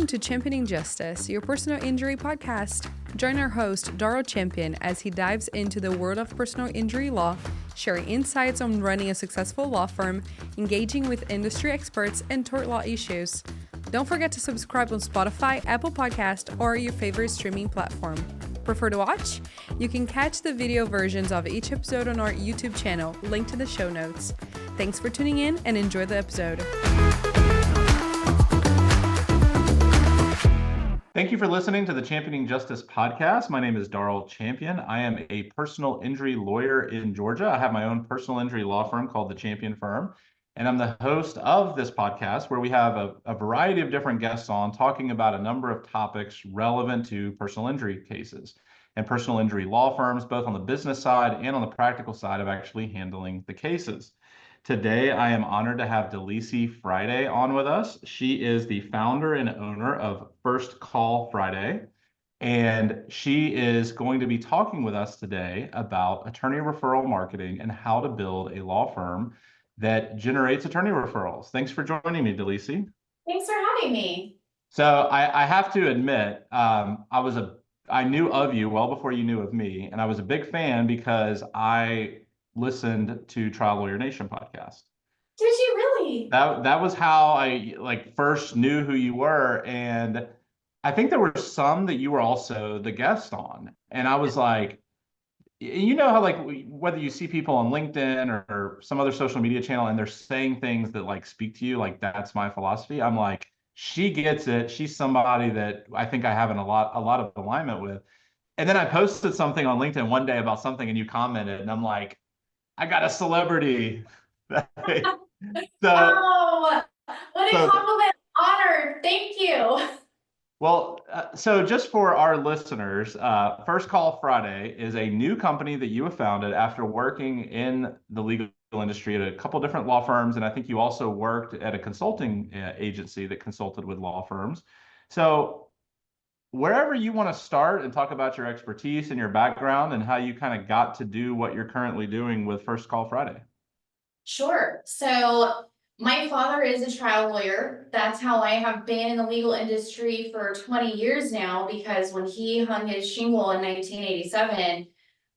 Welcome to Championing Justice, your personal injury podcast. Join our host, Darl Champion, as he dives into the world of personal injury law, sharing insights on running a successful law firm, engaging with industry experts, and tort law issues. Don't forget to subscribe on Spotify, Apple Podcast, or your favorite streaming platform. Prefer to watch? You can catch the video versions of each episode on our YouTube channel, linked in the show notes. Thanks for tuning in and enjoy the episode. Thank you for listening to the Championing Justice podcast. My name is Darl Champion. I am a personal injury lawyer in Georgia. I have my own personal injury law firm called the Champion Firm, and I'm the host of this podcast where we have a variety of different guests on talking about a number of topics relevant to personal injury cases and personal injury law firms, both on the business side and on the practical side of actually handling the cases. Today, I am honored to have Delisi Friday on with us. She is the founder and owner of First Call Friday, and she is going to be talking with us today about attorney referral marketing and how to build a law firm that generates attorney referrals. Thanks for joining me, Delisi. Thanks for having me. So I have to admit, I knew of you well before you knew of me, and I was a big fan because I listened to Trial Lawyer Nation podcast. Did you really? That was how I first knew who you were, and I think there were some that you were also the guest on, and I was like, you know how whether you see people on LinkedIn or some other social media channel and they're saying things that speak to you, that's my philosophy. I'm like, she gets it. She's somebody that I think I have a lot of alignment with. And then I posted something on LinkedIn one day about something, and you commented, and I'm like, I got a celebrity. Oh, what a compliment. Honored. Thank you. Well, so just for our listeners, First Call Friday is a new company that you have founded after working in the legal industry at a couple different law firms, and I think you also worked at a consulting agency that consulted with law firms. So wherever you want to start and talk about your expertise and your background and how you kind of got to do what you're currently doing with First Call Friday. Sure. So my father is a trial lawyer. That's how I have been in the legal industry for 20 years now, because when he hung his shingle in 1987,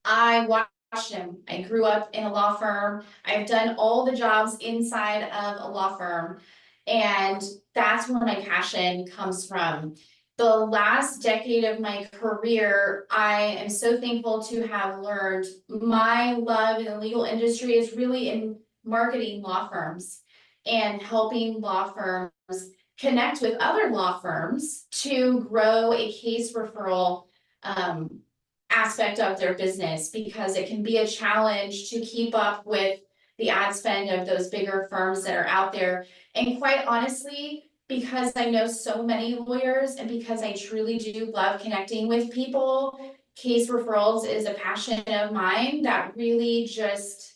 I watched him. I grew up in a law firm. I've done all the jobs inside of a law firm, and that's where my passion comes from. The last decade of my career, I am so thankful to have learned my love in the legal industry is really in marketing law firms and helping law firms connect with other law firms to grow a case referral aspect of their business, because it can be a challenge to keep up with the ad spend of those bigger firms that are out there. And quite honestly, because I know so many lawyers and because I truly do love connecting with people, case referrals is a passion of mine that really just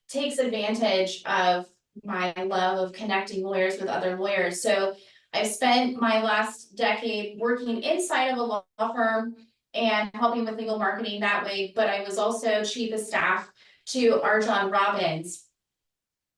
takes advantage of my love of connecting lawyers with other lawyers. So I've spent my last decade working inside of a law firm and helping with legal marketing that way, but I was also chief of staff to Arjon Robbins.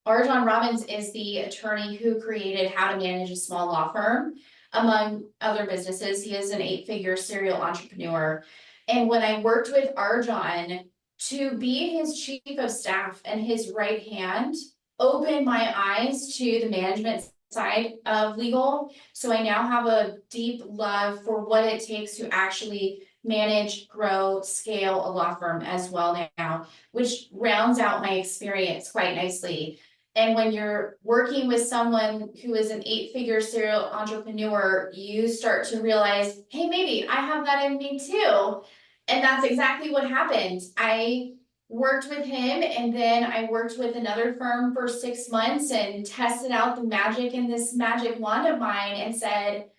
Arjon Robbins is the attorney who created How to Manage a Small Law Firm, among other businesses. He is an 8-figure serial entrepreneur. And when I worked with Arjon, to be his chief of staff and his right hand opened my eyes to the management side of legal. So I now have a deep love for what it takes to actually manage, grow, scale a law firm as well now, which rounds out my experience quite nicely. And when you're working with someone who is an 8-figure serial entrepreneur, you start to realize, hey, maybe I have that in me too. And that's exactly what happened. I worked with him, and then I worked with another firm for 6 months and tested out the magic in this magic wand of mine and said,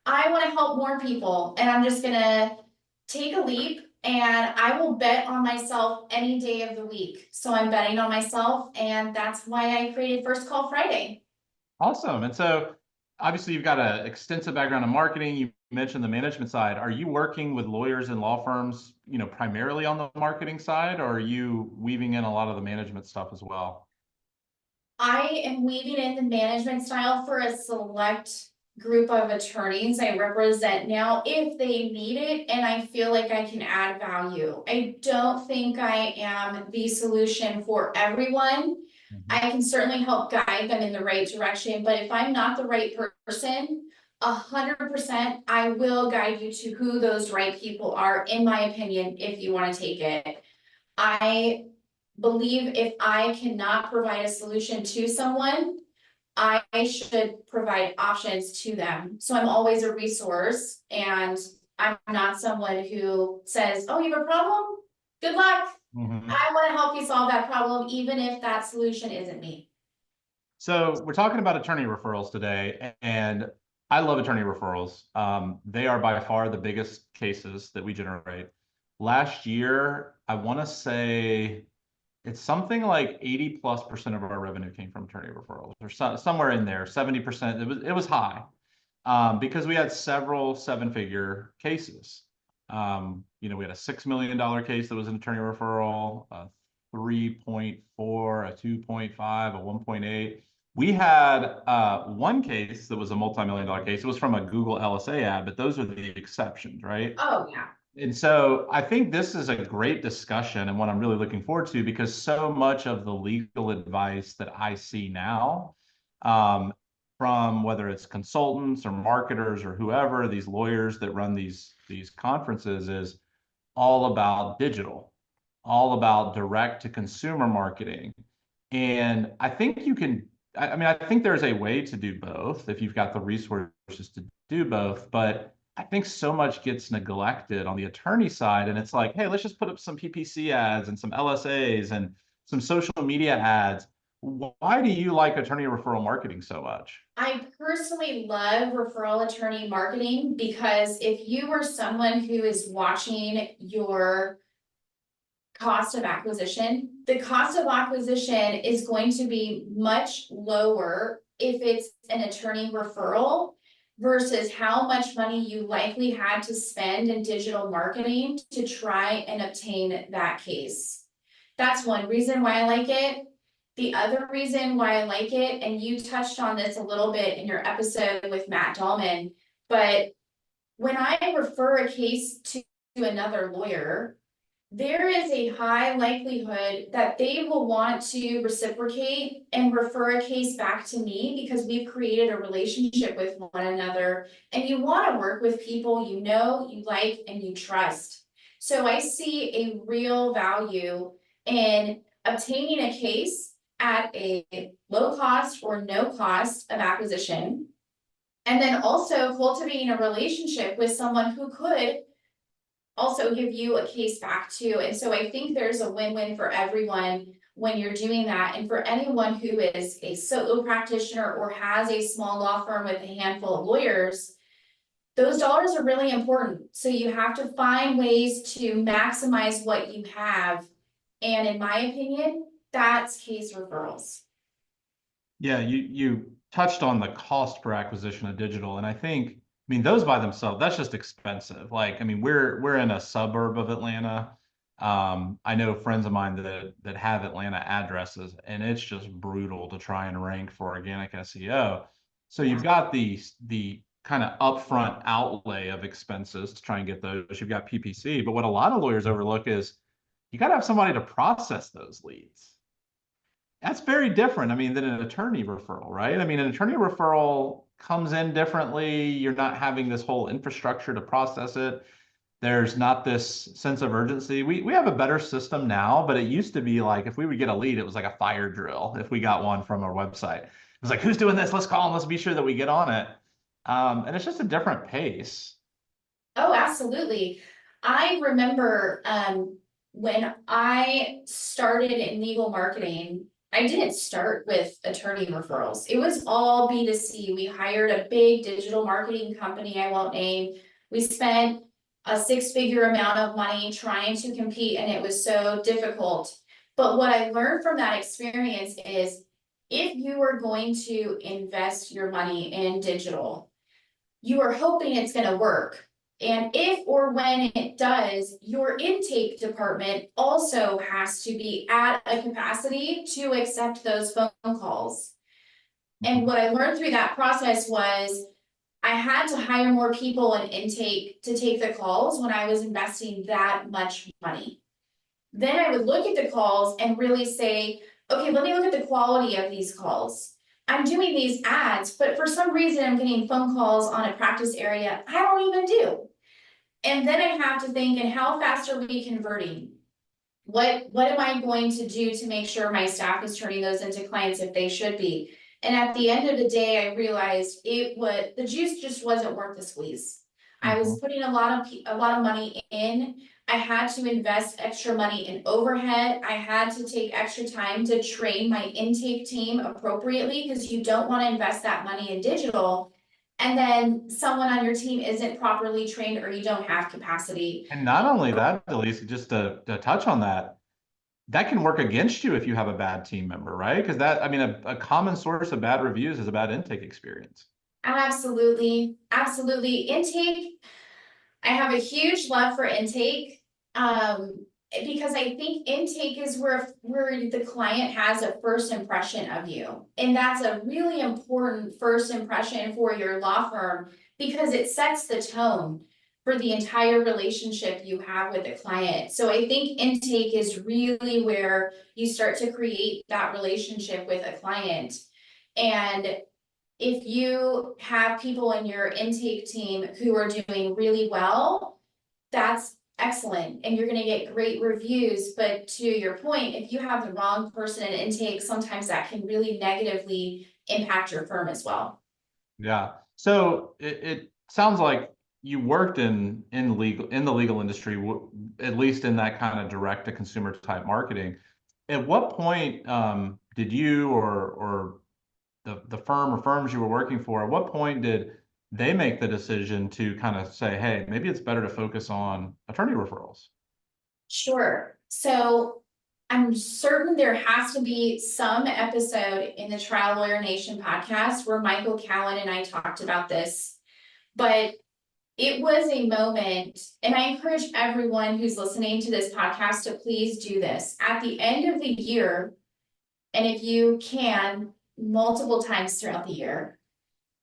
I want to help more people, and I'm just gonna take a leap, and I will bet on myself any day of the week. So I'm betting on myself, and that's why I created First Call Friday. Awesome. And so obviously you've got an extensive background in marketing. You mentioned the management side. Are you working with lawyers and law firms, primarily on the marketing side, or are you weaving in a lot of the management stuff as well? I am weaving in the management style for a select group of attorneys I represent now if they need it and I feel like I can add value. I don't think I am the solution for everyone. I can certainly help guide them in the right direction, but if I'm not the right person, 100%, I will guide you to who those right people are, in my opinion, if you want to take it. I believe if I cannot provide a solution to someone, I should provide options to them. So I'm always a resource, and I'm not someone who says, oh, you have a problem? Good luck. I want to help you solve that problem, even if that solution isn't me. So we're talking about attorney referrals today, and I love attorney referrals. They are by far the biggest cases that we generate. Last year, I want to say it's something like 80+% of our revenue came from attorney referrals, or somewhere in there, 70%. It was high, because we had several seven-figure cases. We had a $6 million case that was an attorney referral, a 3.4, a 2.5, a 1.8. We had one case that was a multi-million-dollar case. It was from a Google LSA ad, but those are the exceptions, right? Oh, yeah. And so I think this is a great discussion and what I'm really looking forward to, because so much of the legal advice that I see now, from whether it's consultants or marketers or whoever, these lawyers that run these conferences, is all about digital, all about direct to consumer marketing. And I think I think there's a way to do both if you've got the resources to do both, but I think so much gets neglected on the attorney side. And it's like, hey, let's just put up some PPC ads and some LSAs and some social media ads. Why do you like attorney referral marketing so much? I personally love referral attorney marketing because if you are someone who is watching your cost of acquisition, the cost of acquisition is going to be much lower if it's an attorney referral versus how much money you likely had to spend in digital marketing to try and obtain that case. That's one reason why I like it. The other reason why I like it, and you touched on this a little bit in your episode with Matt Dahlman, but when I refer a case to another lawyer, there is a high likelihood that they will want to reciprocate and refer a case back to me because we've created a relationship with one another, and you want to work with people you know, you like, and you trust. So I see a real value in obtaining a case at a low cost or no cost of acquisition, and then also cultivating a relationship with someone who could also give you a case back too. And so I think there's a win-win for everyone when you're doing that. And for anyone who is a solo practitioner or has a small law firm with a handful of lawyers, those dollars are really important. So you have to find ways to maximize what you have. And in my opinion, that's case referrals. Yeah, you touched on the cost per acquisition of digital, and I mean, those by themselves, that's just expensive. Like, I mean, we're in a suburb of Atlanta. I know friends of mine that have Atlanta addresses, and it's just brutal to try and rank for organic SEO. So you've got the kind of upfront outlay of expenses to try and get those. You've got PPC, but what a lot of lawyers overlook is you got to have somebody to process those leads. That's very different, I mean, than an attorney referral, right? I mean, an attorney referral comes in differently. You're not having this whole infrastructure to process it. There's not this sense of urgency. We have a better system now, but it used to be like if we would get a lead, it was like a fire drill if we got one from our website. It was like, who's doing this? Let's call them. Let's be sure that we get on it. And it's just a different pace. Oh, absolutely. I remember when I started in legal marketing, I didn't start with attorney referrals. It was all B2C. We hired a big digital marketing company I won't name. We spent a six-figure amount of money trying to compete, and it was so difficult. But what I learned from that experience is if you are going to invest your money in digital, you are hoping it's going to work. And if or when it does, your intake department also has to be at a capacity to accept those phone calls. And what I learned through that process was I had to hire more people in intake to take the calls when I was investing that much money. Then I would look at the calls and really say, okay, let me look at the quality of these calls. I'm doing these ads, but for some reason I'm getting phone calls on a practice area I don't even do. And then I have to think, and how fast are we converting? What am I going to do to make sure my staff is turning those into clients if they should be? And at the end of the day, I realized the juice just wasn't worth the squeeze. I was putting a lot of money in. I had to invest extra money in overhead. I had to take extra time to train my intake team appropriately, because you don't want to invest that money in digital and then someone on your team isn't properly trained or you don't have capacity. And not only that, Delisi, just to touch on that, that can work against you if you have a bad team member, right? Because that, I mean, a common source of bad reviews is a bad intake experience. Absolutely, absolutely. Intake, I have a huge love for intake. Because I think intake is where the client has a first impression of you. And that's a really important first impression for your law firm, because it sets the tone for the entire relationship you have with the client. So I think intake is really where you start to create that relationship with a client. And if you have people in your intake team who are doing really well, that's excellent, and you're gonna get great reviews. But to your point, if you have the wrong person in intake, sometimes that can really negatively impact your firm as well. Yeah. So it sounds like you worked in the legal industry, at least in that kind of direct to consumer type marketing. At what point did you or the firm or firms you were working for, at what point did they make the decision to kind of say, hey, maybe it's better to focus on attorney referrals? Sure. So I'm certain there has to be some episode in the Trial Lawyer Nation podcast where Michael Cowan and I talked about this, but it was a moment, and I encourage everyone who's listening to this podcast to please do this at the end of the year. And if you can, multiple times throughout the year,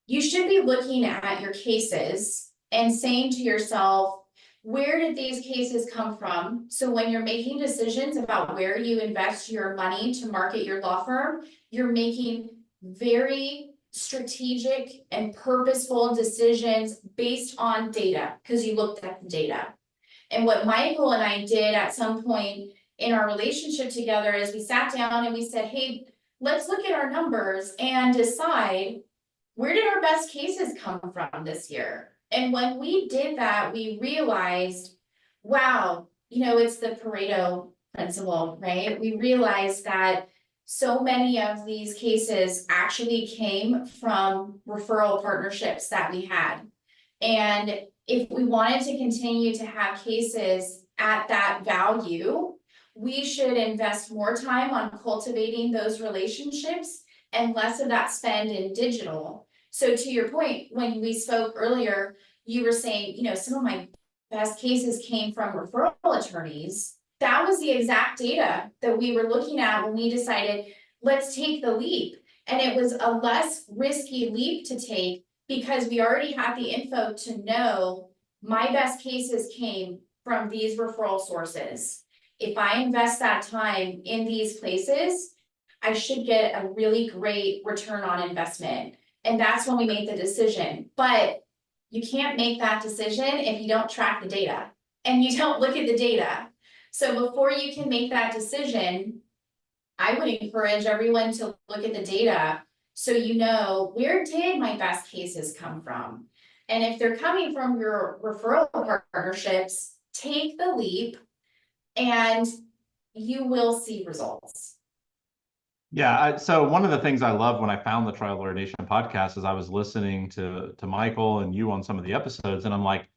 you should be looking at your cases and saying to yourself, where did these cases come from? So when you're making decisions about where you invest your money to market your law firm, you're making very strategic and purposeful decisions based on data, because you looked at the data. And what Michael and I did at some point in our relationship together is we sat down and we said, hey, let's look at our numbers and decide, where did our best cases come from this year? And when we did that, we realized, wow, it's the Pareto principle, right? We realized that so many of these cases actually came from referral partnerships that we had. And if we wanted to continue to have cases at that value, we should invest more time on cultivating those relationships and less of that spend in digital. So to your point, when we spoke earlier, you were saying, some of my best cases came from referral attorneys. That was the exact data that we were looking at when we decided, let's take the leap. And it was a less risky leap to take because we already had the info to know my best cases came from these referral sources. If I invest that time in these places, I should get a really great return on investment. And that's when we made the decision. But you can't make that decision if you don't track the data and you don't look at the data. So before you can make that decision, I would encourage everyone to look at the data so you know, where did my best cases come from? And if they're coming from your referral partnerships, take the leap and you will see results. Yeah, so one of the things I love when I found the Trial Lawyer Nation podcast is I was listening to Michael and you on some of the episodes, and I'm like,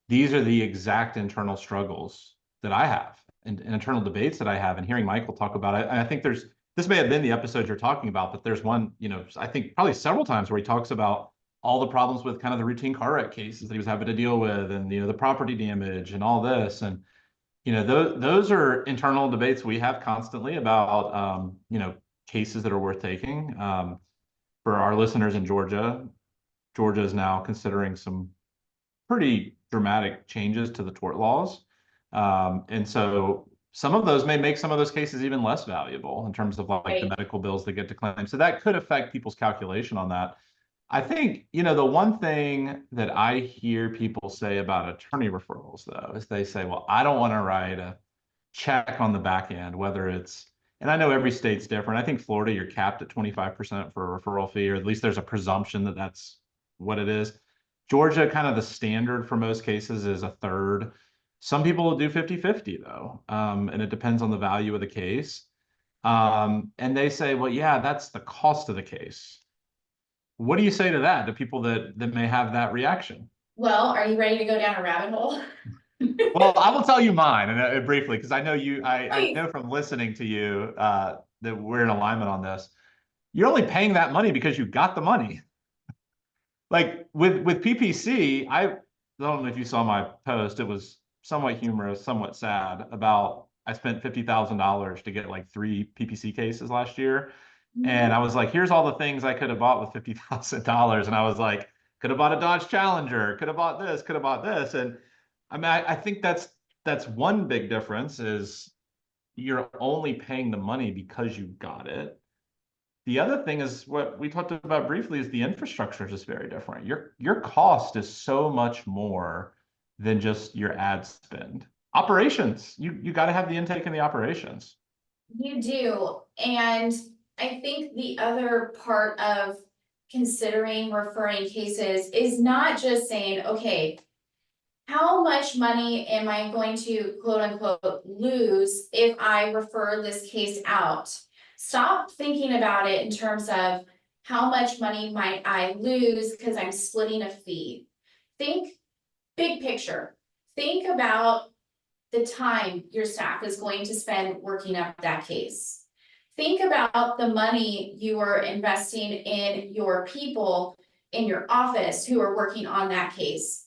these are the exact internal struggles that I have and internal debates that I have. And hearing Michael talk about it, and I think this may have been the episode you're talking about, but there's one, I think probably several times where he talks about all the problems with kind of the routine car wreck cases that he was having to deal with, and the property damage and all this. And those are internal debates we have constantly about cases that are worth taking. For our listeners in Georgia Georgia is now considering some pretty dramatic changes to the tort laws. And so some of those may make some of those cases even less valuable in terms of like the medical bills they get to claim. So that could affect people's calculation on that. I think, the one thing that I hear people say about attorney referrals, though, is they say, well, I don't want to write a check on the back end, whether it's, and I know every state's different. I think Florida, you're capped at 25% for a referral fee, or at least there's a presumption that that's what it is. Georgia, kind of the standard for most cases is a third. Some people will do 50-50 though, and it depends on the value of the case. And they say, well, yeah, that's the cost of the case. What do you say to that, to people that may have that reaction? Well, are you ready to go down a rabbit hole? Well, I will tell you mine and briefly, because I know I know from listening to you that we're in alignment on this. You're only paying that money because you got the money. Like with PPC, I don't know if you saw my post. It was somewhat humorous, somewhat sad about I spent $50,000 to get like 3 PPC cases last year. And I was like, here's all the things I could have bought with $50,000. And I was like, could have bought a Dodge Challenger, could have bought this, could have bought this. And I mean, I think that's one big difference is you're only paying the money because you got it. The other thing is what we talked about briefly is the infrastructure is just very different. Your cost is so much more than just your ad spend. Operations, you got to have the intake and the operations. You do. And I think the other part of considering referring cases is not just saying, okay, how much money am I going to quote unquote lose if I refer this case out? Stop thinking about it in terms of how much money might I lose because I'm splitting a fee. Think big picture. Think about the time your staff is going to spend working up that case. Think about the money you are investing in your people in your office who are working on that case.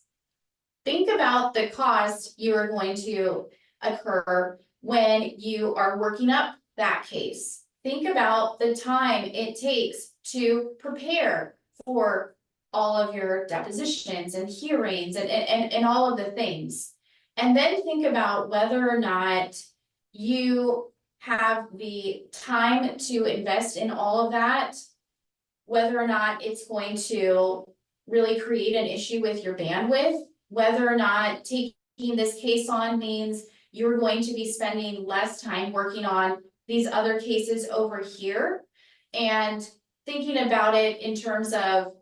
Think about the cost you are going to occur when you are working up that case. Think about the time it takes to prepare for all of your depositions and hearings and all of the things. And then think about whether or not you have the time to invest in all of that, whether or not it's going to really create an issue with your bandwidth, whether or not taking this case on means you're going to be spending less time working on these other cases over here, and thinking about it in terms of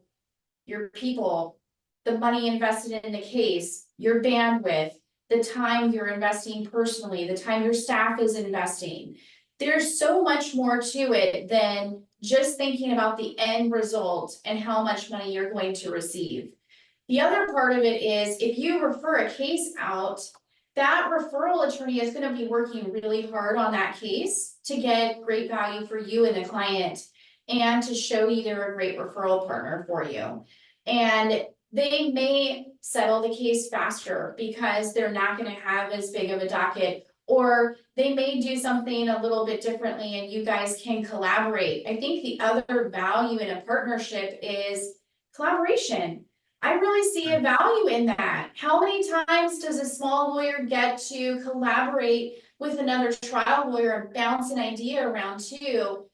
your people, the money invested in the case, your bandwidth, the time you're investing personally, the time your staff is investing. There's so much more to it than just thinking about the end result and how much money you're going to receive. The other part of it is if you refer a case out, that referral attorney is going to be working really hard on that case to get great value for you and the client and to show you they're a great referral partner for you. And they may settle the case faster because they're not going to have as big of a docket, or they may do something a little bit differently and you guys can collaborate. I think the other value in a partnership is collaboration. I really see a value in that. How many times does a small lawyer get to collaborate with another trial lawyer and bounce an idea around too?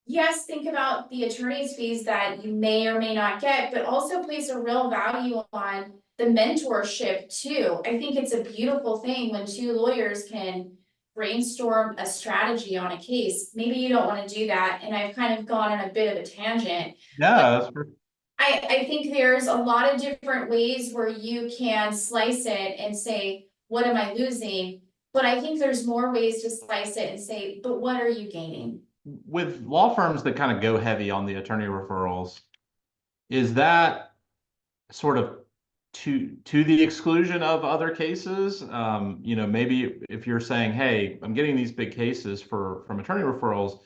Yes, think about the attorney's fees that you may or may not get, but also place a real value on the mentorship too. I think it's a beautiful thing when 2 lawyers can brainstorm a strategy on a case. Maybe you don't want to do that, and I've kind of gone on a bit of a tangent. Yeah, that's perfect. I think there's a lot of different ways where you can slice it and say, what am I losing? But I think there's more ways to slice it and say, but what are you gaining? With law firms that kind of go heavy on the attorney referrals, is that sort of to the exclusion of other cases? Maybe if you're saying, hey, I'm getting these big cases from attorney referrals,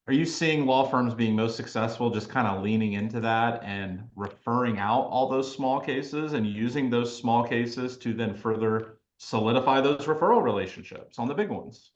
are you seeing law firms being most successful just kind of leaning into that and referring out all those small cases and using those small cases to then further solidify those referral relationships on the big ones?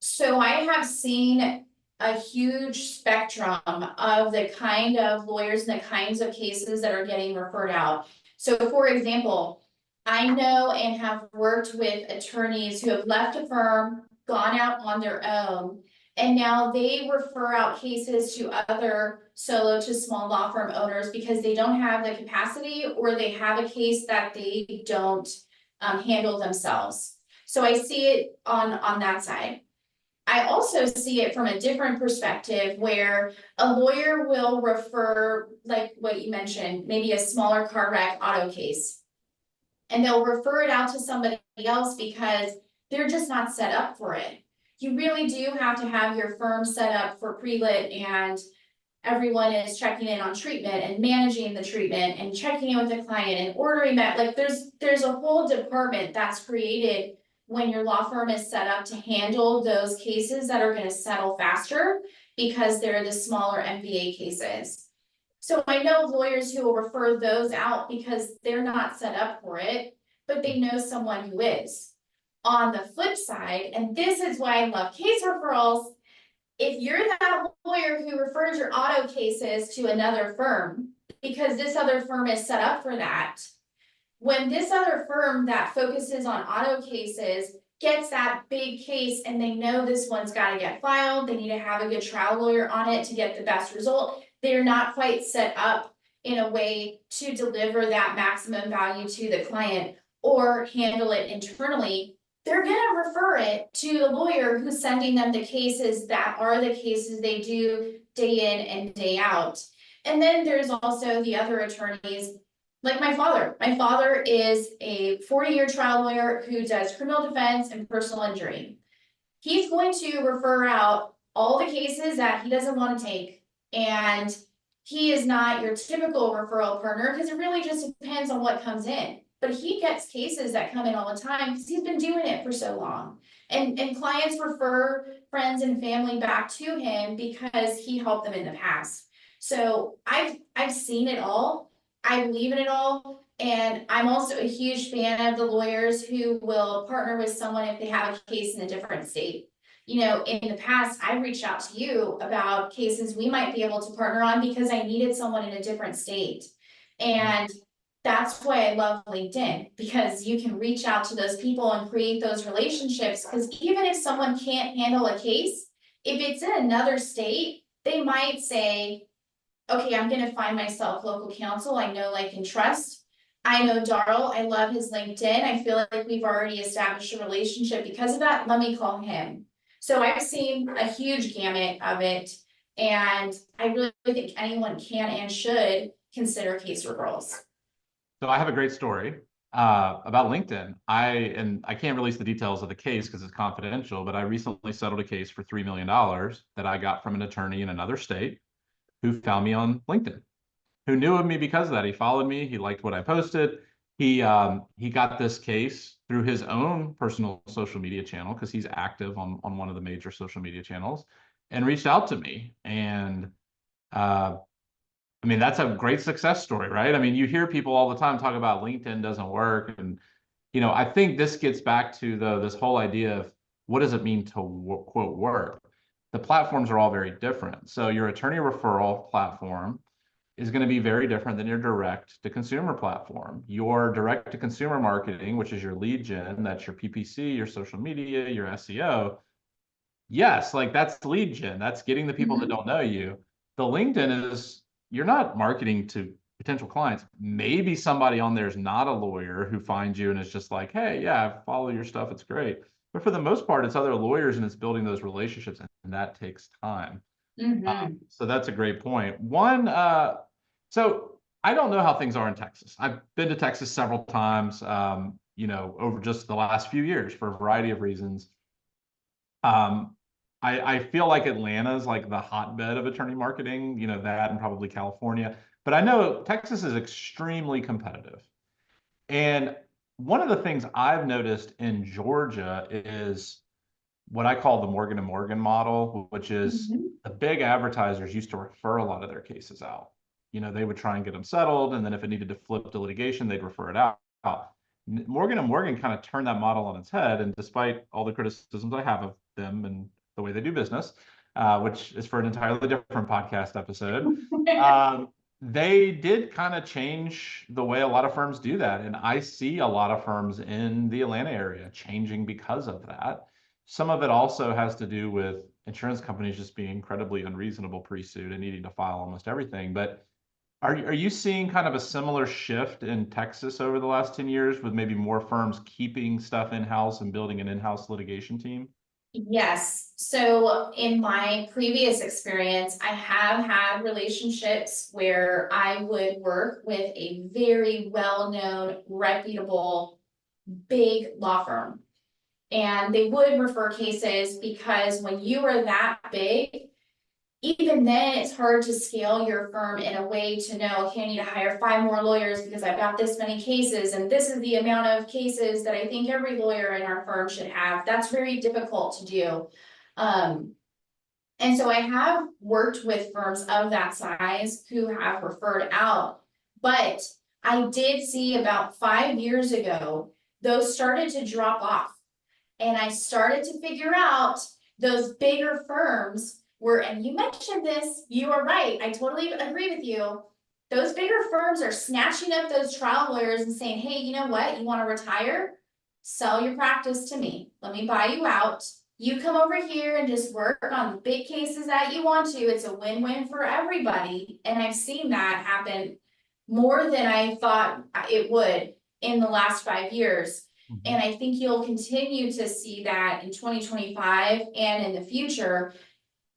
So I have seen a huge spectrum of the kind of lawyers and the kinds of cases that are getting referred out. So for example, I know and have worked with attorneys who have left a firm, gone out on their own, and now they refer out cases to other solo to small law firm owners because they don't have the capacity or they have a case that they don't handle themselves. So I see it on that side. I also see it from a different perspective where a lawyer will refer, like what you mentioned, maybe a smaller car wreck auto case. And they'll refer it out to somebody else because they're just not set up for it. You really do have to have your firm set up for pre-lit, and everyone is checking in on treatment and managing the treatment and checking in with the client and ordering that. Like there's a whole department that's created when your law firm is set up to handle those cases that are going to settle faster because they're the smaller MVA cases. So I know lawyers who will refer those out because they're not set up for it, but they know someone who is. On the flip side, and this is why I love case referrals, if you're that lawyer who refers your auto cases to another firm, because this other firm is set up for that, when this other firm that focuses on auto cases gets that big case and they know this one's got to get filed, they need to have a good trial lawyer on it to get the best result, they're not quite set up in a way to deliver that maximum value to the client or handle it internally, they're going to refer it to the lawyer who's sending them the cases that are the cases they do day in and day out. And then there's also the other attorneys, like my father. My father is a 40-year trial lawyer who does criminal defense and personal injury. He's going to refer out all the cases that he doesn't want to take. And he is not your typical referral partner because it really just depends on what comes in. But he gets cases that come in all the time because he's been doing it for so long. And clients refer friends and family back to him because he helped them in the past. So I've seen it all. I believe in it all. And I'm also a huge fan of the lawyers who will partner with someone if they have a case in a different state. You know, in the past, I reached out to you about cases we might be able to partner on because I needed someone in a different state. And that's why I love LinkedIn, because you can reach out to those people and create those relationships. Because even if someone can't handle a case, if it's in another state, they might say, okay, I'm going to find myself local counsel I know, like, and trust. I know Darl, I love his LinkedIn. I feel like we've already established a relationship because of that. Let me call him. So I've seen a huge gamut of it. And I really think anyone can and should consider case referrals. So I have a great story about LinkedIn. I can't release the details of the case because it's confidential, but I recently settled a case for $3 million that I got from an attorney in another state who found me on LinkedIn, who knew of me because of that. He followed me. He liked what I posted. He got this case through his own personal social media channel because he's active on one of the major social media channels, and reached out to me. And I mean, that's a great success story, right? I mean, you hear people all the time talk about LinkedIn doesn't work. And, you know, I think this gets back to this whole idea of what does it mean to quote work? The platforms are all very different. So your attorney referral platform is going to be very different than your direct to consumer platform. Your direct to consumer marketing, which is your lead gen, that's your PPC, your social media, your SEO. Yes, like that's lead gen. That's getting the people that don't know you. The LinkedIn is, you're not marketing to potential clients. Maybe somebody on there is not a lawyer who finds you and is just like, hey, yeah, I follow your stuff. It's great. But for the most part, it's other lawyers and it's building those relationships, and that takes time. So that's a great point. So I don't know how things are in Texas. I've been to Texas several times, you know, over just the last few years for a variety of reasons. I feel like Atlanta is like the hotbed of attorney marketing, you know, that and probably California. But I know Texas is extremely competitive. And one of the things I've noticed in Georgia is what I call the Morgan and Morgan model, which is the big advertisers used to refer a lot of their cases out. You know, they would try and get them settled, and then if it needed to flip to litigation, they'd refer it out. Morgan and Morgan kind of turned that model on its head, and despite all the criticisms I have of them and the way they do business, which is for an entirely different podcast episode. They did kind of change the way a lot of firms do that. And I see a lot of firms in the Atlanta area changing because of that. Some of it also has to do with insurance companies just being incredibly unreasonable pre-suit and needing to file almost everything. But are you seeing kind of a similar shift in Texas over the last 10 years with maybe more firms keeping stuff in-house and building an in-house litigation team? Yes. So in my previous experience, I have had relationships where I would work with a very well-known, reputable, big law firm. And they would refer cases because when you are that big, even then it's hard to scale your firm in a way to know, okay, I need to hire 5 more lawyers because I've got this many cases and this is the amount of cases that I think every lawyer in our firm should have. That's very difficult to do. And so I have worked with firms of that size who have referred out, but I did see about 5 years ago, those started to drop off. And I started to figure out those bigger firms were, and you mentioned this, you are right, I totally agree with you. Those bigger firms are snatching up those trial lawyers and saying, hey, you know what, you want to retire? Sell your practice to me. Let me buy you out. You come over here and just work on the big cases that you want to. It's a win-win for everybody. And I've seen that happen more than I thought it would in the last 5 years. And I think you'll continue to see that in 2025 and in the future.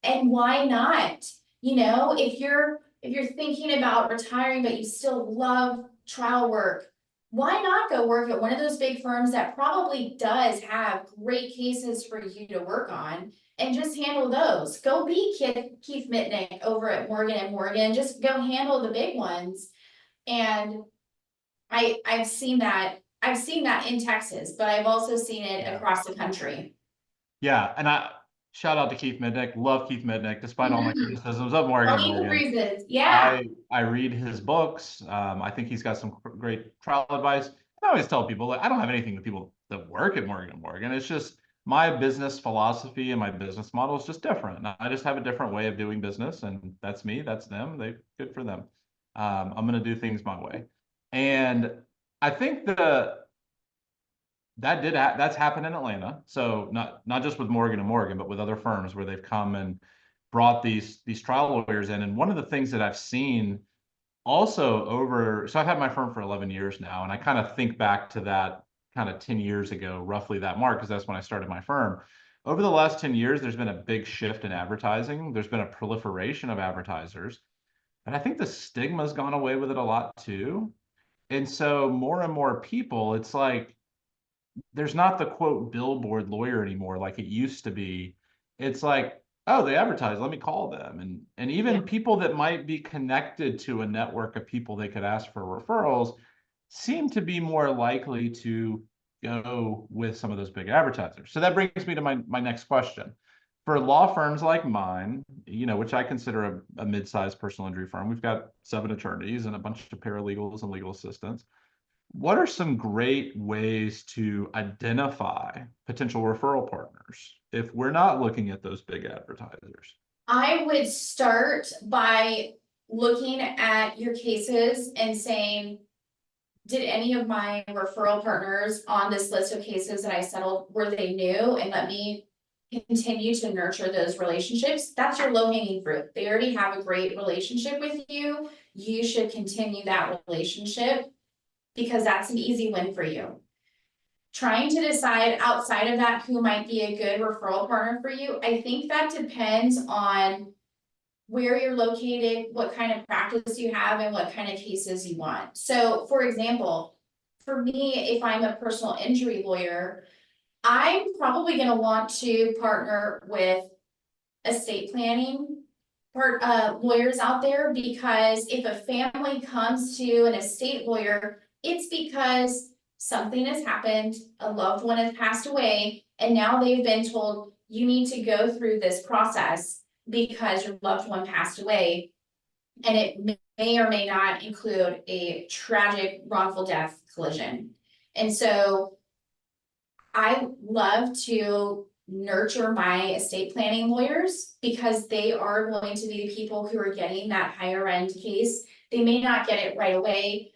And why not? You know, if you're thinking about retiring, but you still love trial work, why not go work at one of those big firms that probably does have great cases for you to work on and just handle those? Go be Keith Mitnick over at Morgan and Morgan. Just go handle the big ones. And I've seen that in Texas, but I've also seen it across the country. Yeah, and I shout out to Keith Mitnick. Love Keith Mitnick, despite all my criticisms of Morgan and Morgan. Yeah. I read his books. I think he's got some great trial advice. I always tell people that I don't have anything with people that work at Morgan and Morgan. It's just my business philosophy and my business model is just different. I just have a different way of doing business, and that's me. That's them. Good for them. I'm going to do things my way, and I think that's happened in Atlanta. So not just with Morgan and Morgan, but with other firms where they've come and brought these trial lawyers in. And one of the things that I've seen also so I've had my firm for 11 years now, and I kind of think back to that kind of 10 years ago, roughly that mark, because that's when I started my firm. Over the last 10 years, there's been a big shift in advertising. There's been a proliferation of advertisers. And I think the stigma's gone away with it a lot too. And so more and more people, it's like, there's not the quote billboard lawyer anymore like it used to be. It's like, oh, they advertise, let me call them. And even people that might be connected to a network of people they could ask for referrals seem to be more likely to go with some of those big advertisers. So that brings me to my next question. For law firms like mine, which I consider a mid-sized personal injury firm, we've got 7 attorneys and a bunch of paralegals and legal assistants. What are some great ways to identify potential referral partners if we're not looking at those big advertisers? I would start by looking at your cases and saying, did any of my referral partners on this list of cases that I settled, were they new? And let me continue to nurture those relationships. That's your low-hanging fruit. They already have a great relationship with you. You should continue that relationship because that's an easy win for you. Trying to decide outside of that who might be a good referral partner for you, I think that depends on where you're located, what kind of practice you have, and what kind of cases you want. So, for example, for me, if I'm a personal injury lawyer, I'm probably going to want to partner with estate planning lawyers out there, because if a family comes to an estate lawyer, it's because something has happened, a loved one has passed away, and now they've been told you need to go through this process because your loved one passed away. And it may or may not include a tragic wrongful death collision. And so I love to nurture my estate planning lawyers, because they are going to be the people who are getting that higher end case. They may not get it right away,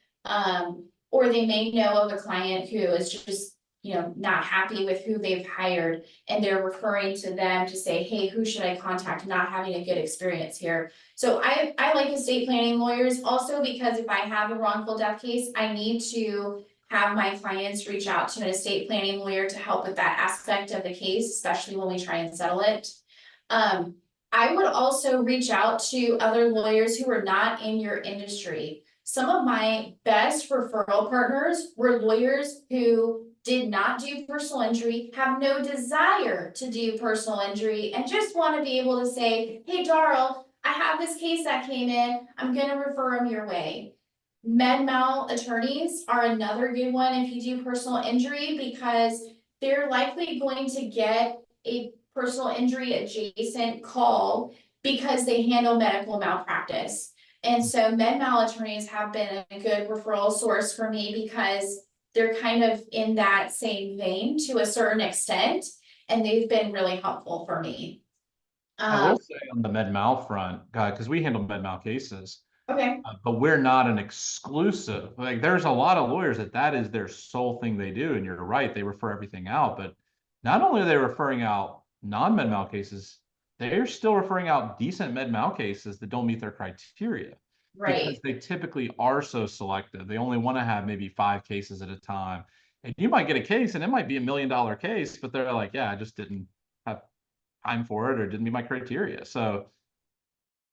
or they may know of a client who is just, not happy with who they've hired, and they're referring to them to say, hey, who should I contact? Not having a good experience here. So I like estate planning lawyers also, because if I have a wrongful death case, I need to have my clients reach out to an estate planning lawyer to help with that aspect of the case, especially when we try and settle it. I would also reach out to other lawyers who are not in your industry. Some of my best referral partners were lawyers who did not do personal injury, have no desire to do personal injury, and just want to be able to say, hey, Darl, I have this case that came in, I'm going to refer them your way. Med mal attorneys are another good one if you do personal injury, because they're likely going to get a personal injury adjacent call because they handle medical malpractice. And so med mal attorneys have been a good referral source for me, because they're kind of in that same vein to a certain extent, and they've been really helpful for me. I will say on the med mal front, because we handle med mal cases, Okay. but we're not an exclusive. Like, there's a lot of lawyers that is their sole thing they do, and you're right, they refer everything out. But not only are they referring out non-med mal cases, they're still referring out decent med mal cases that don't meet their criteria. Right. Because they typically are so selective. They only want to have maybe 5 cases at a time. And you might get a case and it might be $1 million case, but they're like, yeah, I just didn't have time for it or didn't meet my criteria. So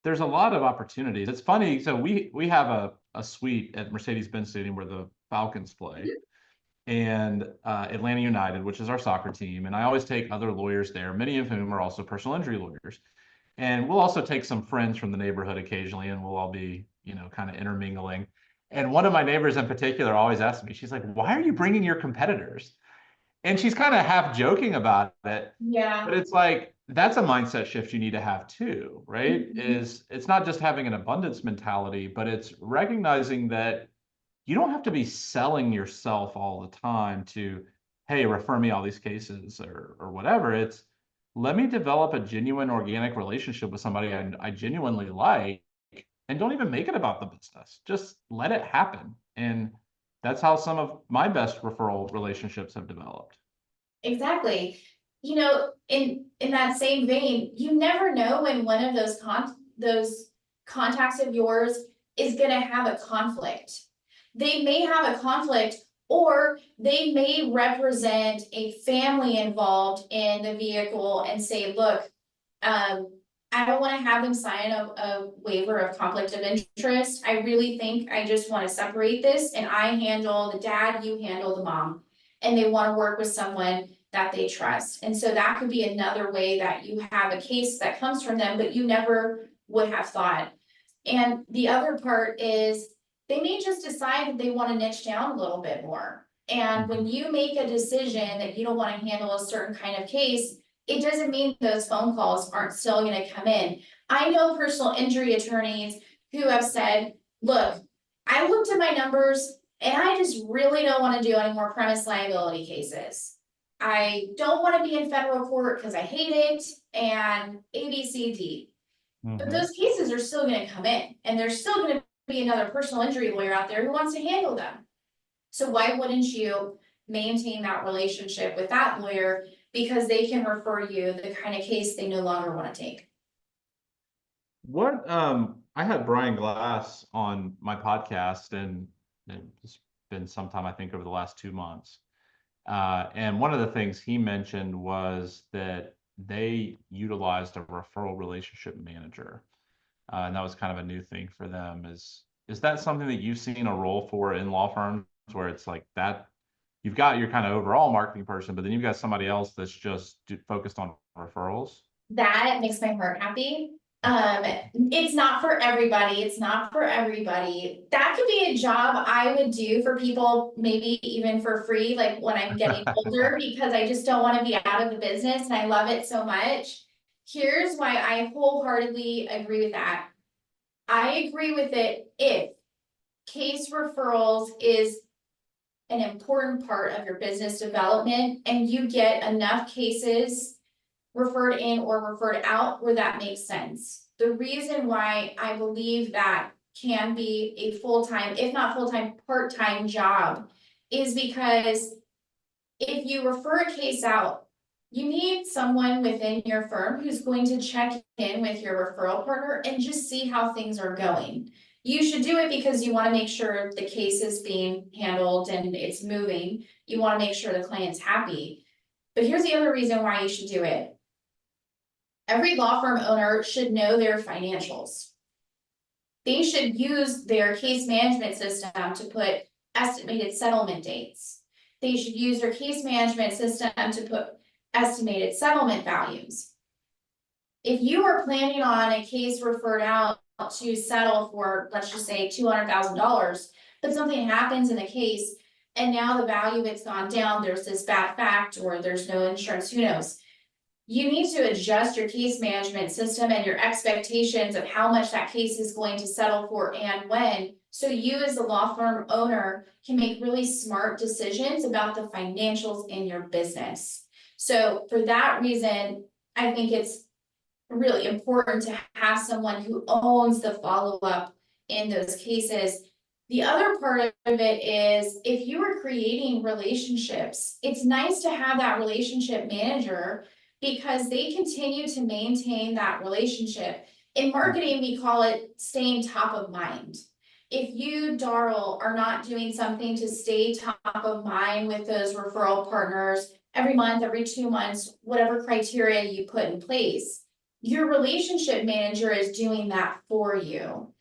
there's a lot of opportunities. It's funny. So we have a suite at Mercedes-Benz Stadium where the Falcons play, and Atlanta United, which is our soccer team. And I always take other lawyers there, many of whom are also personal injury lawyers. And we'll also take some friends from the neighborhood occasionally, and we'll all be, kind of intermingling. And one of my neighbors in particular always asks me, she's like, why are you bringing your competitors? And she's kind of half joking about it. Yeah. But it's like, that's a mindset shift you need to have too, right? It's not just having an abundance mentality, but it's recognizing that you don't have to be selling yourself all the time to, hey, refer me all these cases or whatever. It's, let me develop a genuine organic relationship with somebody I genuinely like, and don't even make it about the business. Just let it happen. And that's how some of my best referral relationships have developed. Exactly. In that same vein, you never know when one of those contacts of yours is going to have a conflict. They may have a conflict, or they may represent a family involved in the vehicle and say, look, I don't want to have them sign a waiver of conflict of interest. I really think I just want to separate this, and I handle the dad, you handle the mom. And they want to work with someone that they trust. And so that could be another way that you have a case that comes from them, but you never would have thought. And the other part is, they may just decide that they want to niche down a little bit more. And when you make a decision that you don't want to handle a certain kind of case, it doesn't mean those phone calls aren't still going to come in. I know personal injury attorneys who have said, look, I looked at my numbers and I just really don't want to do any more premise liability cases. I don't want to be in federal court because I hate it, and A, B, C, D. But those cases are still going to come in, and there's still going to be another personal injury lawyer out there who wants to handle them. So why wouldn't you maintain that relationship with that lawyer, because they can refer you the kind of case they no longer want to take? I had Brian Glass on my podcast, and it's been some time, I think, over the last 2 months. And one of the things he mentioned was that they utilized a referral relationship manager. And that was kind of a new thing for them. Is that something that you've seen a role for in law firms, where it's like that you've got your kind of overall marketing person, but then you've got somebody else that's just focused on referrals? That makes my heart happy. It's not for everybody. It's not for everybody. That could be a job I would do for people, maybe even for free, like when I'm getting older, because I just don't want to be out of the business and I love it so much. Here's why I wholeheartedly agree with that. I agree with it if case referrals is an important part of your business development and you get enough cases referred in or referred out where that makes sense. The reason why I believe that can be a full-time, if not full-time, part-time job is because if you refer a case out, you need someone within your firm who's going to check in with your referral partner and just see how things are going. You should do it because you want to make sure the case is being handled and it's moving. You want to make sure the client's happy. But here's the other reason why you should do it. Every law firm owner should know their financials. They should use their case management system to put estimated settlement dates. They should use their case management system to put estimated settlement values. If you are planning on a case referred out to settle for, let's just say $200,000, but something happens in the case and now the value of it's gone down, there's this bad fact or there's no insurance, who knows? You need to adjust your case management system and your expectations of how much that case is going to settle for and when, so you as the law firm owner can make really smart decisions about the financials in your business. So for that reason, I think it's really important to have someone who owns the follow-up in those cases. The other part of it is if you are creating relationships, it's nice to have that relationship manager because they continue to maintain that relationship. In marketing, we call it staying top of mind. If you, Darl, are not doing something to stay top of mind with those referral partners every month, every 2 months, whatever criteria you put in place, your relationship manager is doing that for you.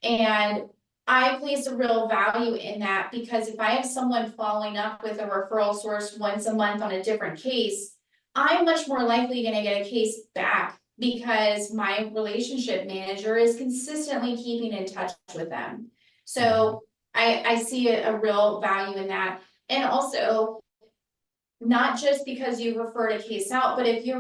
And I place a real value in that because if I have someone following up with a referral source once a month on a different case, I'm much more likely going to get a case back because my relationship manager is consistently keeping in touch with them. So I see a real value in that. And also, not just because you referred a case out, but if you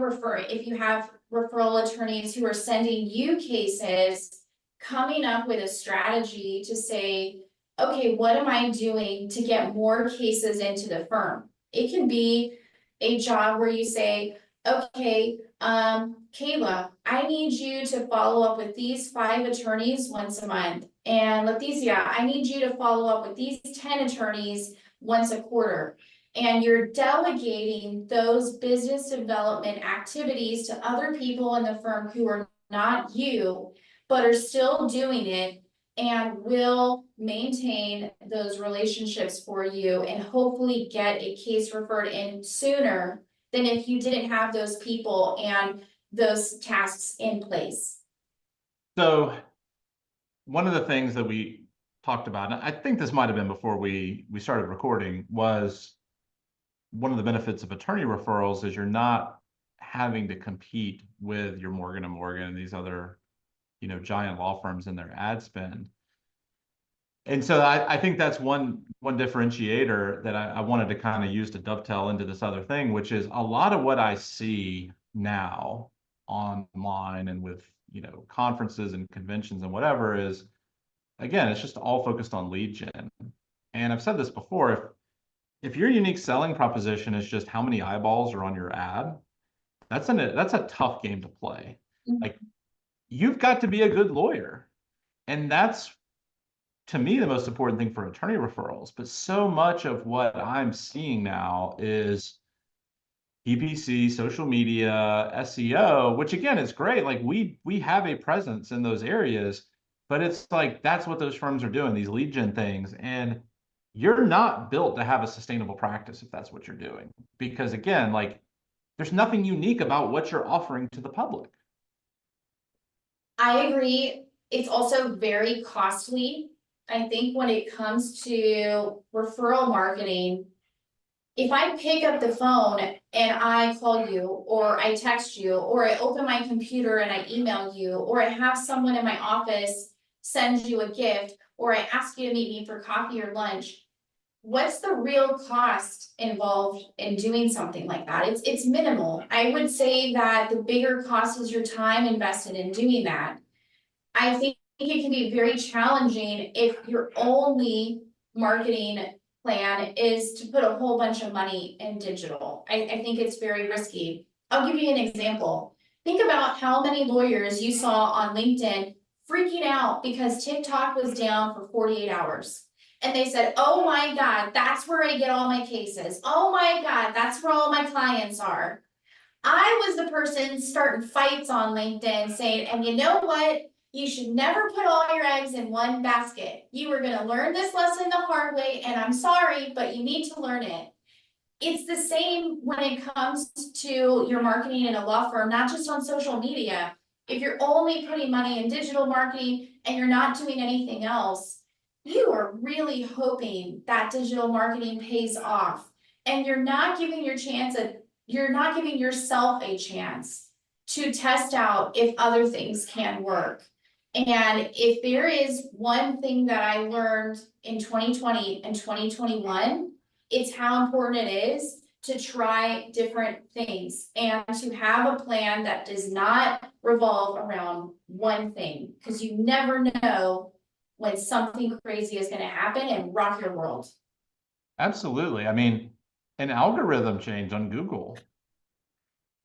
have referral attorneys who are sending you cases, coming up with a strategy to say, okay, what am I doing to get more cases into the firm? It can be a job where you say, okay, Kayla, I need you to follow up with these 5 attorneys once a month. And Leticia, I need you to follow up with these 10 attorneys once a quarter. And you're delegating those business development activities to other people in the firm who are not you, but are still doing it and will maintain those relationships for you and hopefully get a case referred in sooner than if you didn't have those people and those tasks in place. So one of the things that we talked about, and I think this might have been before we started recording, was one of the benefits of attorney referrals is you're not having to compete with your Morgan & Morgan and these other, giant law firms and their ad spend. And so I think that's one differentiator that I wanted to kind of use to dovetail into this other thing, which is a lot of what I see now online and with, conferences and conventions and whatever is, again, it's just all focused on lead gen. And I've said this before, if your unique selling proposition is just how many eyeballs are on your ad, that's a tough game to play. Mm-hmm. Like, you've got to be a good lawyer. And that's, to me, the most important thing for attorney referrals. But so much of what I'm seeing now is PPC, social media, SEO, which again is great. Like we have a presence in those areas, but it's like that's what those firms are doing, these lead gen things. And you're not built to have a sustainable practice if that's what you're doing. Because again, like there's nothing unique about what you're offering to the public. I agree. It's also very costly. I think when it comes to referral marketing, if I pick up the phone and I call you, or I text you, or I open my computer and I email you, or I have someone in my office send you a gift, or I ask you to meet me for coffee or lunch, what's the real cost involved in doing something like that? It's minimal. I would say that the bigger cost is your time invested in doing that. I think it can be very challenging if your only marketing plan is to put a whole bunch of money in digital. I think it's very risky. I'll give you an example. Think about how many lawyers you saw on LinkedIn freaking out because TikTok was down for 48 hours. And they said, oh my God, that's where I get all my cases. Oh my God, that's where all my clients are. I was the person starting fights on LinkedIn saying, and you know what? You should never put all your eggs in one basket. You were going to learn this lesson the hard way, and I'm sorry, but you need to learn it. It's the same when it comes to your marketing in a law firm, not just on social media. If you're only putting money in digital marketing and you're not doing anything else, you are really hoping that digital marketing pays off. And you're not giving you're not giving yourself a chance to test out if other things can work. And if there is one thing that I learned in 2020 and 2021, it's how important it is to try different things and to have a plan that does not revolve around one thing, because you never know when something crazy is going to happen and rock your world. Absolutely. I mean, an algorithm change on Google.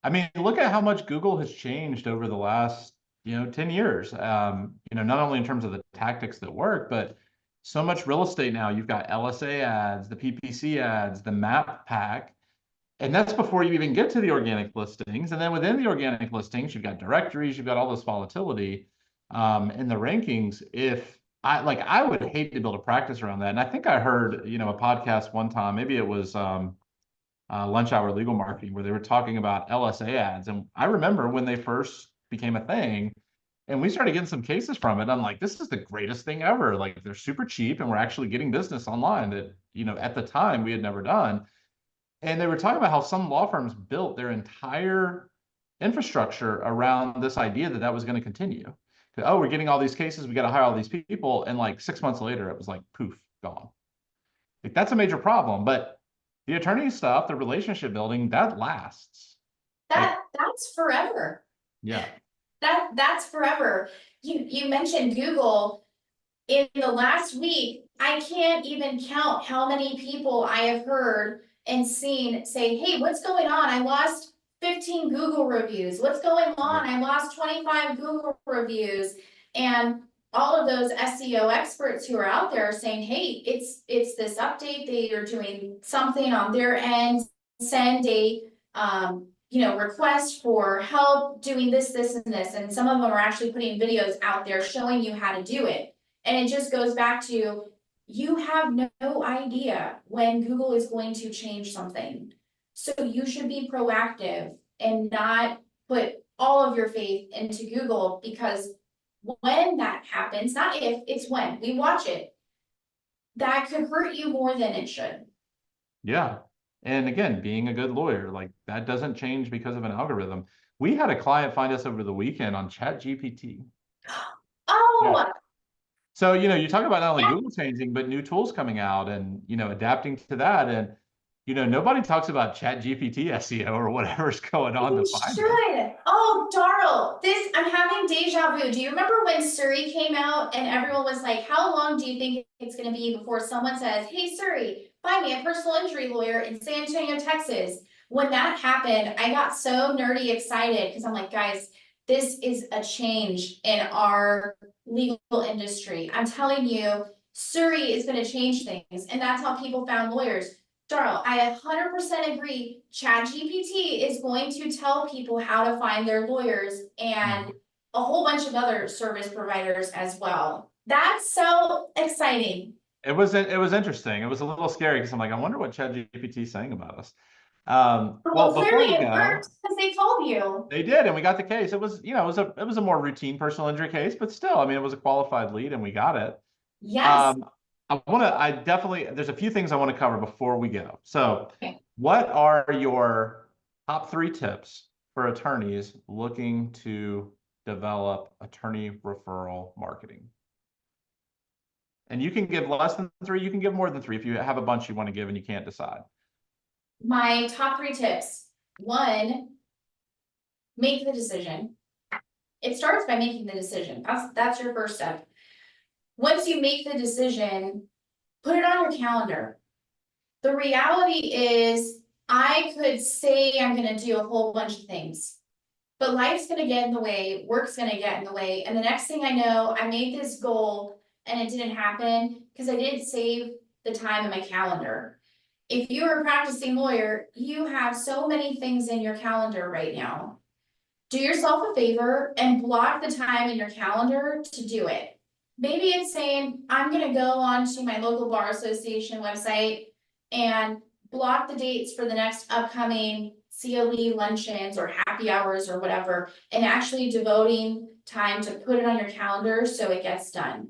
I mean, look at how much Google has changed over the last, 10 years. Not only in terms of the tactics that work, but so much real estate now. You've got LSA ads, the PPC ads, the map pack, and that's before you even get to the organic listings. And then within the organic listings, you've got directories, you've got all this volatility in the rankings. If I would hate to be able to practice around that. And I think I heard, a podcast one time, maybe it was Lunch Hour Legal Marketing, where they were talking about LSA ads. And I remember when they first became a thing and we started getting some cases from it. I'm like, this is the greatest thing ever. Like, they're super cheap and we're actually getting business online that, at the time we had never done. And they were talking about how some law firms built their entire infrastructure around this idea that that was going to continue. Oh, we're getting all these cases, we got to hire all these people. And like 6 months later, it was like, poof, gone. Like, that's a major problem. But the attorney stuff, the relationship building, that lasts. That's forever. Yeah. That's forever. You mentioned Google. In the last week, I can't even count how many people I have heard and seen say, hey, what's going on? I lost 15 Google reviews. What's going on? I lost 25 Google reviews. And all of those SEO experts who are out there are saying, hey, it's this update. They are doing something on their end, send a request for help doing this, and this. And some of them are actually putting videos out there showing you how to do it. And it just goes back to, you have no idea when Google is going to change something. So you should be proactive and not put all of your faith into Google, because when that happens, not if, it's when, we watch it, that could hurt you more than it should. Yeah. And again, being a good lawyer, like, that doesn't change because of an algorithm. We had a client find us over the weekend on ChatGPT. Oh, yeah. So, you talk about not only Google changing, but new tools coming out and, adapting to that. And, nobody talks about ChatGPT SEO or whatever's going on you to find should. it. Oh, Darl, I'm having deja vu. Do you remember when Surrey came out and everyone was like, how long do you think it's going to be before someone says, hey, Surrey, find me a personal injury lawyer in San Antonio, Texas? When that happened, I got so nerdy excited because I'm like, guys, this is a change in our legal industry. I'm telling you, Surrey is going to change things. And that's how people found lawyers. Darl, I 100% agree. ChatGPT is going to tell people how to find their lawyers and a whole bunch of other service providers as well. That's so exciting. It was interesting. It was a little scary because I'm like, I wonder what ChatGPT is saying about us. Well, clearly it worked because they told you. They did, and we got the case. It was, it was a more routine personal injury case, but still, I mean, it was a qualified lead, and we got it. Yes. There's a few things I want to cover before we go. So, okay. What are your top 3 tips for attorneys looking to develop attorney referral marketing? And you can give less than 3, you can give more than 3 if you have a bunch you want to give and you can't decide. My top 3 tips. 1, make the decision. It starts by making the decision. That's your first step. Once you make the decision, put it on your calendar. The reality is I could say I'm gonna do a whole bunch of things, but life's gonna get in the way, work's gonna get in the way, and the next thing I know, I made this goal and it didn't happen because I didn't save the time in my calendar. If you're a practicing lawyer, you have so many things in your calendar right now. Do yourself a favor and block the time in your calendar to do it. Maybe it's saying, I'm gonna go onto my local bar association website and block the dates for the next upcoming CLE luncheons or happy hours or whatever, and actually devoting time to put it on your calendar so it gets done.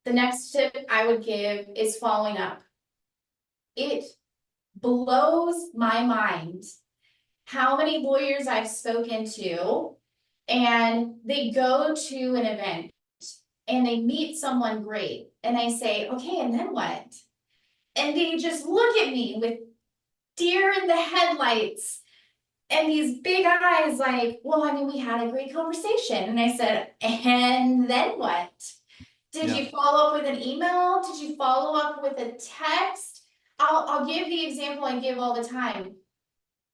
The next tip I would give is following up. It blows my mind how many lawyers I've spoken to, and they go to an event and they meet someone great, and I say, okay, and then what? And they just look at me with deer in the headlights and these big eyes like, well, I mean, we had a great conversation. And I said, and then what? Did you follow up with an email? Did you follow up with a text? I'll give the example I give all the time.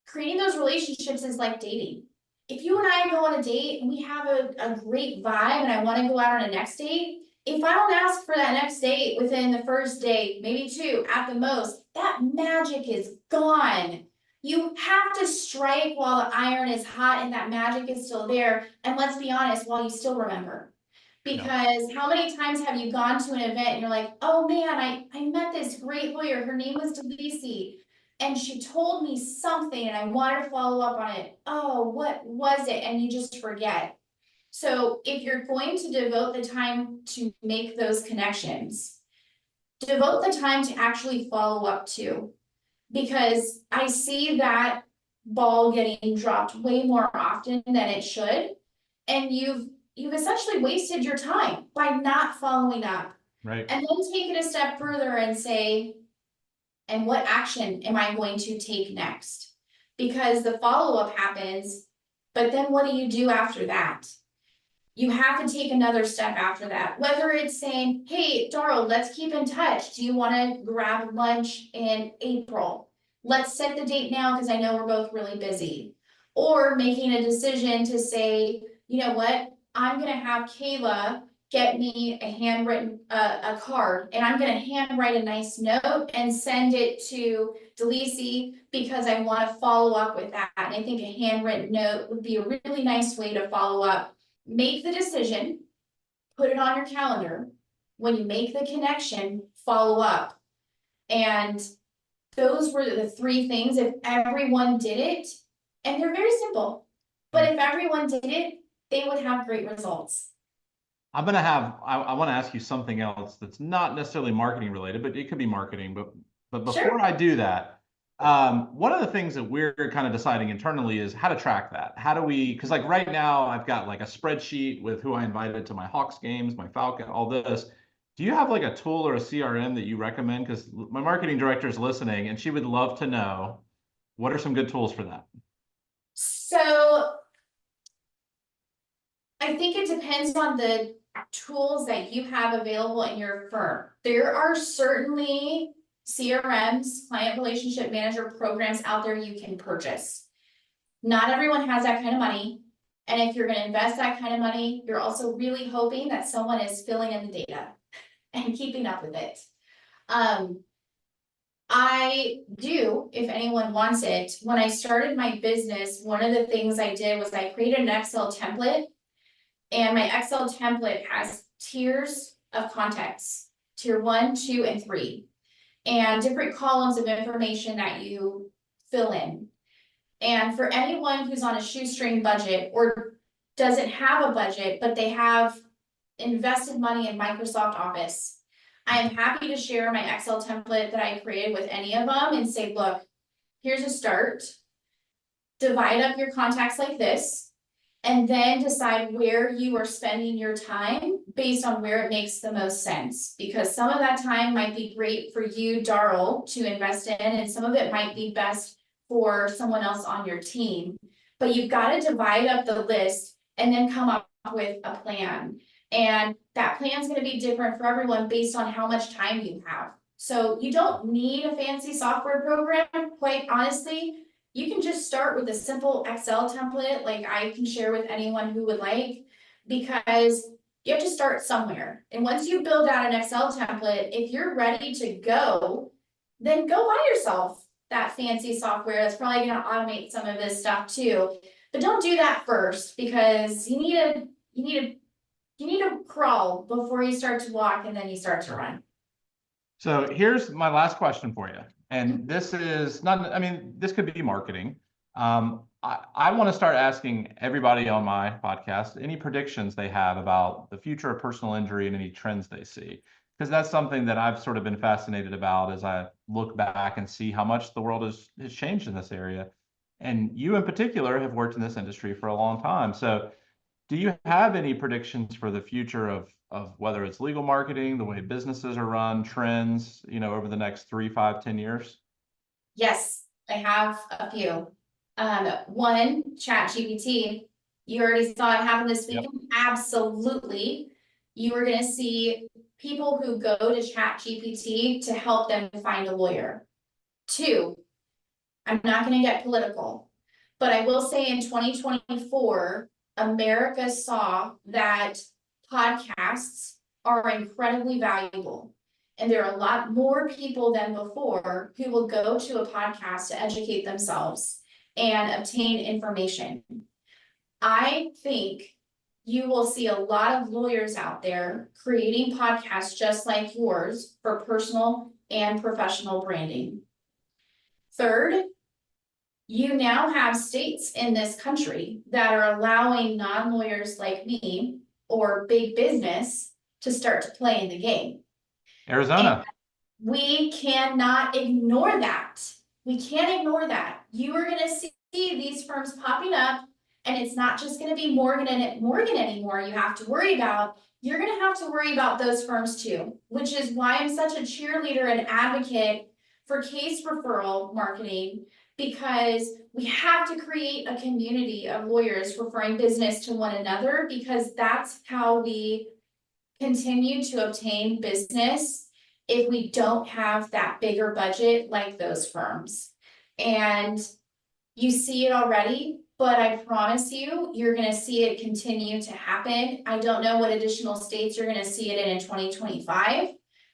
Creating those relationships is like dating. If you and I go on a date and we have a great vibe and I want to go out on a next date, if I don't ask for that next date within the first date, maybe two at the most, that magic is gone. You have to strike while the iron is hot and that magic is still there. And let's be honest, while you still remember. Because how many times have you gone to an event and you're like, oh man, I met this great lawyer. Her name was Delisi. And she told me something and I wanted to follow up on it. Oh, what was it? And you just forget. So if you're going to devote the time to make those connections, devote the time to actually follow up too. Because I see that ball getting dropped way more often than it should. And you've essentially wasted your time by not following up. Right. And then take it a step further and say, and what action am I going to take next? Because the follow-up happens, but then what do you do after that? You have to take another step after that, whether it's saying, hey, Darl, let's keep in touch. Do you want to grab lunch in April? Let's set the date now because I know we're both really busy. Or making a decision to say, you know what, I'm going to have Kayla get me a handwritten a card, and I'm going to handwrite a nice note and send it to Delisi because I want to follow up with that. And I think a handwritten note would be a really nice way to follow up. Make the decision, put it on your calendar. When you make the connection, follow up. And those were the three things. If everyone did it, and they're very simple, but if everyone did it, they would have great results. I want to ask you something else that's not necessarily marketing related, but it could be marketing. But before Sure. I do that, one of the things that we're kind of deciding internally is how to track that. How do we, because like right now I've got like a spreadsheet with who I invited to my Hawks games, my Falcon, all this. Do you have like a tool or a CRM that you recommend? Because my marketing director is listening and she would love to know what are some good tools for that. So I think it depends on the tools that you have available in your firm. There are certainly CRMs, client relationship manager programs out there you can purchase. Not everyone has that kind of money. And if you're going to invest that kind of money, you're also really hoping that someone is filling in the data and keeping up with it. I do, if anyone wants it. When I started my business, one of the things I did was I created an Excel template. And my Excel template has tiers of contacts, tier 1, 2, and 3, and different columns of information that you fill in. And for anyone who's on a shoestring budget or doesn't have a budget, but they have invested money in Microsoft Office, I am happy to share my Excel template that I created with any of them and say, look, here's a start. Divide up your contacts like this. And then decide where you are spending your time based on where it makes the most sense. Because some of that time might be great for you, Darl, to invest in, and some of it might be best for someone else on your team. But you've got to divide up the list and then come up with a plan. And that plan is going to be different for everyone based on how much time you have. So you don't need a fancy software program, quite honestly. You can just start with a simple Excel template like I can share with anyone who would like, because you have to start somewhere. And once you build out an Excel template, if you're ready to go, then go buy yourself that fancy software that's probably gonna automate some of this stuff too. But don't do that first, because you need to crawl before you start to walk, and then you start to run. So here's my last question for you. And this is not, I mean, this could be marketing. I want to start asking everybody on my podcast any predictions they have about the future of personal injury and any trends they see. Because that's something that I've sort of been fascinated about as I look back and see how much the world has changed in this area. And you in particular have worked in this industry for a long time. So do you have any predictions for the future of whether it's legal marketing, the way businesses are run, trends, over the next 3, 5, 10 years? Yes, I have a few. One, ChatGPT. You already saw it happen this week. Yep. Absolutely. You are gonna see people who go to ChatGPT to help them find a lawyer. Two, I'm not gonna get political, but I will say in 2024, America saw that podcasts are incredibly valuable. And there are a lot more people than before who will go to a podcast to educate themselves and obtain information. I think you will see a lot of lawyers out there creating podcasts just like yours for personal and professional branding. Third, you now have states in this country that are allowing non-lawyers like me or big business to start to play in the game. Arizona. And we cannot ignore that. We can't ignore that. You are going to see these firms popping up, and it's not just going to be Morgan anymore. You have to worry about. You're going to have to worry about those firms too, which is why I'm such a cheerleader and advocate for case referral marketing, because we have to create a community of lawyers referring business to one another, because that's how we continue to obtain business if we don't have that bigger budget like those firms. And you see it already, but I promise you, you're gonna see it continue to happen. I don't know what additional states you're gonna see it in 2025,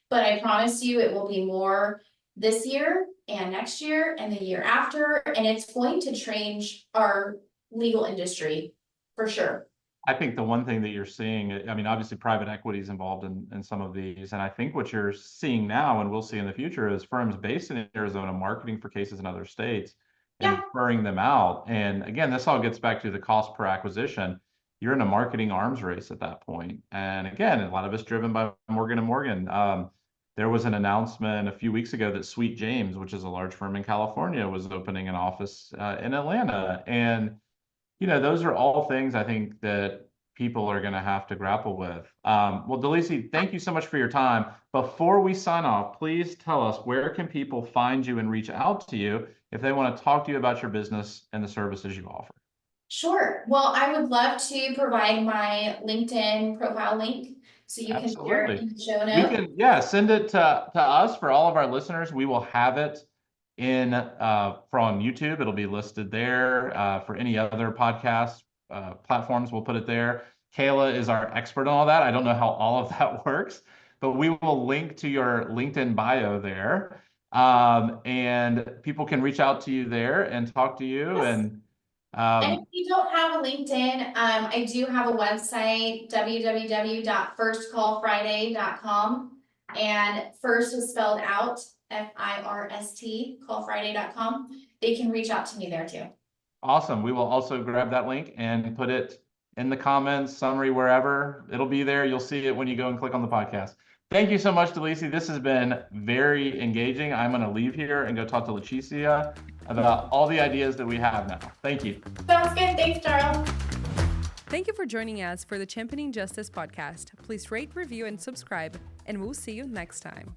but I promise you it will be more this year and next year and the year after, and it's going to change our legal industry for sure. I think the one thing that you're seeing, I mean, obviously private equity is involved in some of these. And I think what you're seeing now and we'll see in the future is firms based in Arizona marketing for cases in other states and referring them out. And again, this all gets back to the cost per acquisition. You're in a marketing arms race at that point. And again, a lot of it's driven by Morgan & Morgan. There was an announcement a few weeks ago that Sweet James, which is a large firm in California, was opening an office in Atlanta. And those are all things I think that people are going to have to grapple with. Well, Delisi, thank you so much for your time. Before we sign off, please tell us, where can people find you and reach out to you if they want to talk to you about your business and the services you offer? Sure. Well, I would love to provide my LinkedIn profile link so you can share it in the show notes. Send it to us. For all of our listeners, we will have it from YouTube. It'll be listed there. For any other podcast platforms, we'll put it there. Kayla is our expert on all that. I don't know how all of that works, but we will link to your LinkedIn bio there. And people can reach out to you there and talk to you. Yes. And if you don't have a LinkedIn, I do have a website, www.firstcallfriday.com, and first is spelled out FIRST, callfriday.com. They can reach out to me there too. Awesome. We will also grab that link and put it in the comments, summary, wherever. It'll be there. You'll see it when you go and click on the podcast. Thank you so much, Delisi. This has been very engaging. I'm going to leave here and go talk to Leticia about all the ideas that we have now. Thank you. Sounds good. Thanks, Darl. Thank you for joining us for the Championing Justice podcast. Please rate, review, and subscribe, and we'll see you next time.